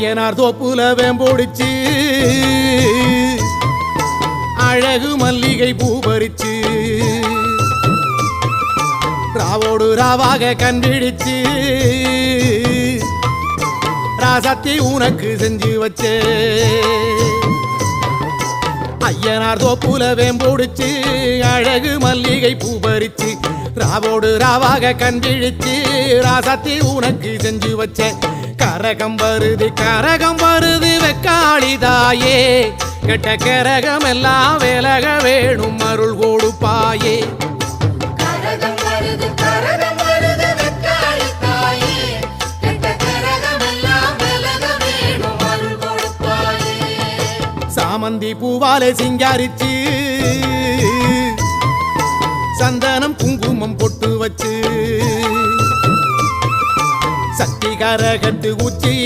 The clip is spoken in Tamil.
ஐயனார் தோப்புல வேம்போடிச்சு அழகு மல்லிகை பூ பறிச்சு ராவோடு ராவாக கண்டிடிச்சு ராசாத்தி உனக்கு செஞ்சு வச்சே ஐயனார் தோப்புல வேம்போடிச்சு அழகு மல்லிகை பூ பறிச்சு ராவோடு ராவாக கண்டிடிச்சு ராசாத்தி உனக்கு செஞ்சு வச்சேன் கரகம் வருது வெக்காளிதாயே கெட்ட கரகம் எல்லாம் விலக வேணும் அருள் கொடுப்பாயே சாமந்தி பூவாலே சிங்காரிச்சு சந்தனம் குங்குமம் பொட்டு வச்சு சக்தி கரகத்து உச்சி